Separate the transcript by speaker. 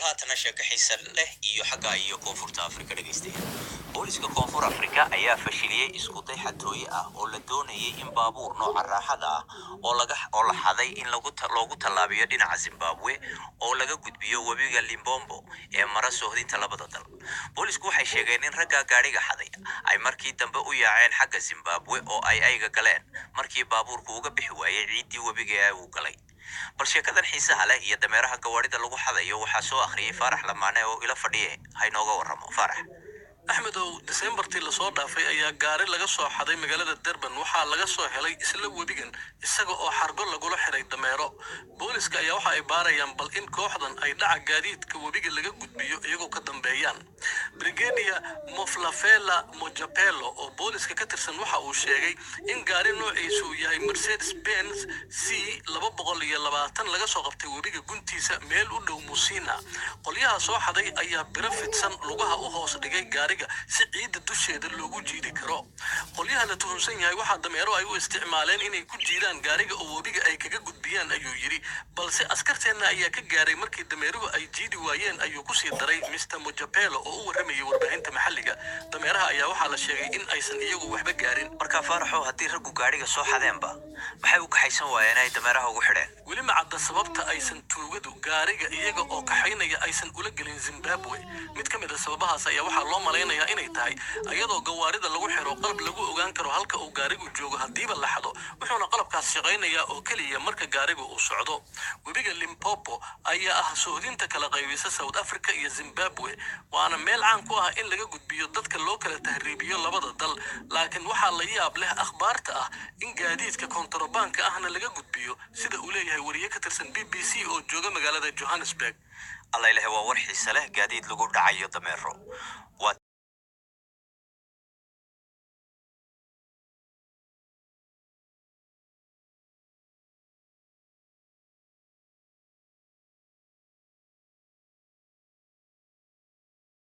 Speaker 1: haatana sheeko xiisa leh iyo xagga iyo koonfurta Afrika dhageystayaal. Booliska koonfur Afrika ayaa fashiliyay isku day xatooyo ah oo la doonayay in baabuur nooca raaxada ah oo la xaday in loogu tallaabiyo dhinaca Zimbabwe oo laga gudbiyo webiga Limpopo ee mara sohdinta labada dal. Boolisku waxay sheegeen in ragga gaariga xaday ay markii dambe u yaaceen xagga Zimbabwe oo ay ayga galeen markii baabuurku uga bixi waayay ciidii webiga uu galay. bal sheekadan xiisaha leh iyo dameeraha gawaarida lagu xadayo waxaa soo akhriyay Faarax Lamaane oo ila fadhiye haynooga warramo. Faarax
Speaker 2: axmedow Decembertii la soo dhaafay ayaa gaari laga soo xaday magaalada Durban waxaa laga soo helay isla webigan isaga oo xargo lagula xiray dameero. booliska ayaa waxa ay baarayaan bal in kooxdan ay dhaca gaadiidka webiga laga gudbiyo iyagoo ka dambeeyaan. Brigadier Moflafela Mojapelo oo booliska ka tirsan waxa uu sheegay in gaari noociisu yahay Mercedes-Benz C220 laga soo qabtay webiga guntiisa meel u dhow Musina. qolyaha soo xaday ayaa biro fidsan lugaha u hoos dhigay gaariga si ciidda dusheeda loogu jiidi karo. qolyaha la tuhunsan yahay waxa dameero ay u isticmaaleen inay ku jiidaan gaariga oo webiga ay kaga gudbiyaan ayuu yiri, balse askarteena ayaa ka gaaray markii dameeruhu ay jiidi waayeen ayuu ku sii daray Mr. Mojapelo oo u warramayay warbaahinta maxalliga. dameeraha ayaa waxaa la sheegay in aysan iyagu waxba gaarin.
Speaker 1: marka Faaraxo haddii raggu gaariga soo xadeenba maxay u kaxaysan waayeen ay dameeraha ugu xidheen?
Speaker 2: weli ma cadda sababta aysan tuugadu gaariga iyaga oo kaxaynaya aysan ula gelin Zimbabwe. mid ka mid ah sababahaas ayaa waxaa loo malaynayaa inay tahay iyadoo gawaarida lagu xiro qalab lagu ogaan karo halka uu gaarigu joogo hadiiba la xado, wuxuuna qalabkaas shaqaynayaa oo kaliya marka gaarigu uu socdo. webiga Limpopo ayaa ah sohdinta kala qaybisa South Africa iyo Zimbabwe, waana meel caan ku ah in laga gudbiyo dadka loo kala tahriibiyo labada dal. laakiin waxaa la yaab leh akhbaarta ah in gaadiidka kontrabanka ahna laga gudbiyo, sida uu leeyahay wariye ka tirsan BBC oo jooga magaalada Johannesburg.
Speaker 1: alla ilahay waa war xiisa leh gaadiid lagu dhacayo dameero. waa